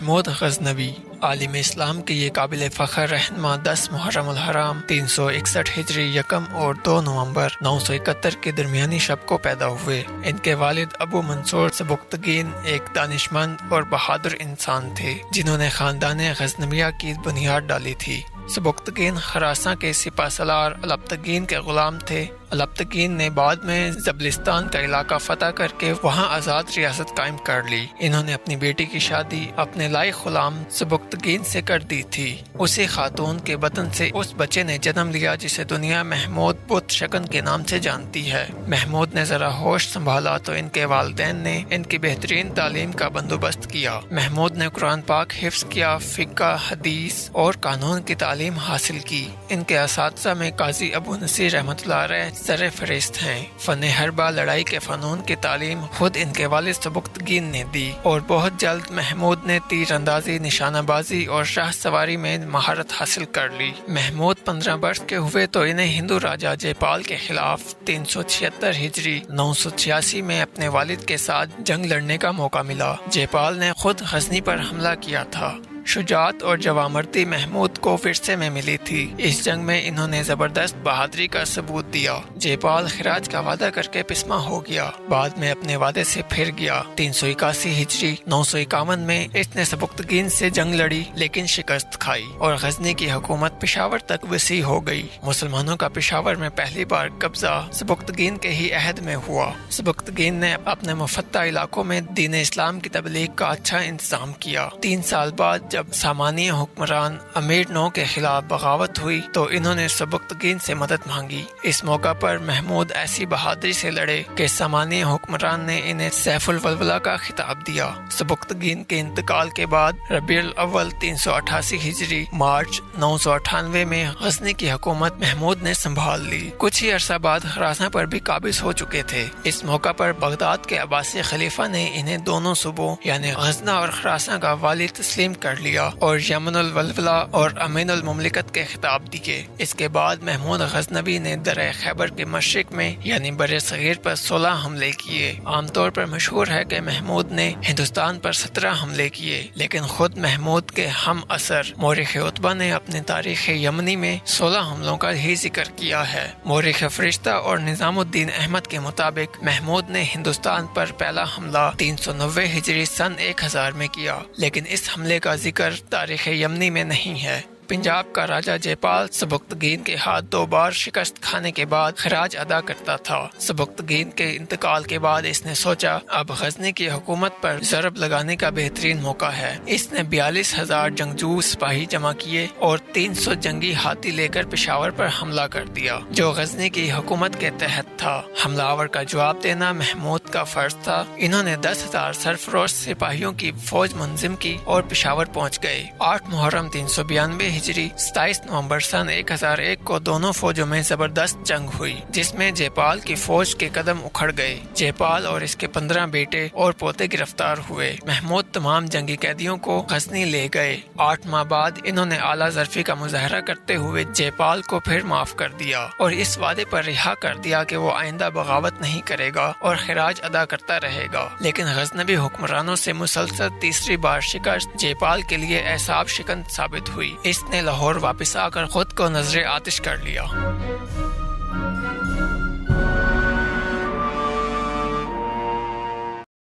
محمود غزنوی عالم اسلام کے یہ قابل فخر رہنما 10 محرم الحرام 361 ہجری یکم اور 2 نومبر 971 کے درمیانی شب کو پیدا ہوئے۔ ان کے والد ابو منصور سبکتگین ایک دانشمند اور بہادر انسان تھے جنہوں نے خاندان غزنویہ کی بنیاد ڈالی تھی۔ سبکتگین خراساں کے سپہ سالار الپتگین کے غلام تھے۔ الپتگین نے بعد میں زبلستان کا علاقہ فتح کر کے وہاں آزاد ریاست قائم کر لی۔ انہوں نے اپنی بیٹی کی شادی اپنے لائق غلام سبکتگین سے کر دی تھی۔ اسی خاتون کے بطن سے اس بچے نے جنم لیا جسے دنیا محمود بت شکن کے نام سے جانتی ہے۔ محمود نے ذرا ہوش سنبھالا تو ان کے والدین نے ان کی بہترین تعلیم کا بندوبست کیا۔ محمود نے قرآن پاک حفظ کیا، فقہ، حدیث اور قانون کی تعلیم حاصل کی۔ ان کے اساتذہ میں قاضی ابو نصیر رحمۃ اللہ علیہ سر فہرست ہیں۔ فن حربہ، لڑائی کے فنون کی تعلیم خود ان کے والد سبکتگین نے دی اور بہت جلد محمود نے تیر اندازی، نشانہ بازی اور شاہ سواری میں مہارت حاصل کر لی۔ محمود 15 برس کے ہوئے تو انہیں ہندو راجہ جے پال کے خلاف 376 ہجری 986 میں اپنے والد کے ساتھ جنگ لڑنے کا موقع ملا۔ جے پال نے خود غزنی پر حملہ کیا تھا۔ شجاعت اور جوامردی محمود کو ورثے میں ملی تھی۔ اس جنگ میں انہوں نے زبردست بہادری کا ثبوت دیا۔ جے پال خراج کا وعدہ کر کے پسمہ ہو گیا، بعد میں اپنے وعدے سے پھر گیا۔ 381 ہجری 951 میں اس نے سبکتگین سے جنگ لڑی لیکن شکست کھائی اور غزنی کی حکومت پشاور تک وسیع ہو گئی۔ مسلمانوں کا پشاور میں پہلی بار قبضہ سبکتگین کے ہی عہد میں ہوا۔ سبکتگین نے اپنے مفتح علاقوں میں دین اسلام کی تبلیغ کا اچھا انتظام کیا۔ 3 سال بعد جب سامانی حکمران امیر نو کے خلاف بغاوت ہوئی تو انہوں نے سبکتگین سے مدد مانگی۔ اس موقع پر محمود ایسی بہادری سے لڑے کہ سامانی حکمران نے انہیں سیف الولولہ کا خطاب دیا۔ سبکتگین کے انتقال کے بعد ربیع الاول 388 ہجری مارچ 998 میں غزنی کی حکومت محمود نے سنبھال لی۔ کچھ ہی عرصہ بعد خراساں پر بھی قابض ہو چکے تھے۔ اس موقع پر بغداد کے عباسی خلیفہ نے انہیں دونوں صوبوں یعنی غزنہ اور خراساں کا والی تسلیم کر لیا اور یمن الولولہ اور امین المملکت کے خطاب دیے۔ اس کے بعد محمود غزنوی نے درہ خیبر کے مشرق میں یعنی بر صغیر پر 16 حملے کیے۔ عام طور پر مشہور ہے کہ محمود نے ہندوستان پر 17 حملے کیے، لیکن خود محمود کے ہم اثر مورخ عتبہ نے اپنے تاریخ یمنی میں 16 حملوں کا ہی ذکر کیا ہے۔ مورخ فرشتہ اور نظام الدین احمد کے مطابق محمود نے ہندوستان پر پہلا حملہ 390 ہجری سن 1000 میں کیا، لیکن اس حملے کا ذکر تاریخ یمنی میں نہیں ہے۔ پنجاب کا راجہ جے پال سبکتگین کے ہاتھ 2 بار شکست کھانے کے بعد خراج ادا کرتا تھا۔ سبکتگین کے انتقال کے بعد اس نے سوچا اب غزنی کی حکومت پر ضرب لگانے کا بہترین موقع ہے۔ اس نے 42,000 جنگجو سپاہی جمع کیے اور 300 جنگی ہاتھی لے کر پشاور پر حملہ کر دیا جو غزنی کی حکومت کے تحت تھا۔ حملہ آور کا جواب دینا محمود کا فرض تھا۔ انہوں نے 10,000 سرفروش سپاہیوں کی فوج منظم کی اور پشاور پہنچ گئے۔ 8 محرم 392 ہجری 27 نومبر سن 1001 کو دونوں فوجوں میں زبردست جنگ ہوئی جس میں جے پال کی فوج کے قدم اکھڑ گئے۔ جے پال اور اس کے 15 بیٹے اور پوتے گرفتار ہوئے۔ محمود تمام جنگی قیدیوں کو غزنی لے گئے۔ 8 ماہ بعد انہوں نے اعلیٰ ظرفی کا مظاہرہ کرتے ہوئے جے پال کو پھر معاف کر دیا اور اس وعدے پر رہا کر دیا کہ وہ آئندہ بغاوت نہیں کرے گا اور خراج ادا کرتا رہے گا، لیکن غزنوی حکمرانوں سے مسلسل تیسری بار شکست جے پال کے لیے اعصاب شکن ثابت ہوئی۔ اس نے لاہور واپس آ کر خود کو نظر آتش کر لیا۔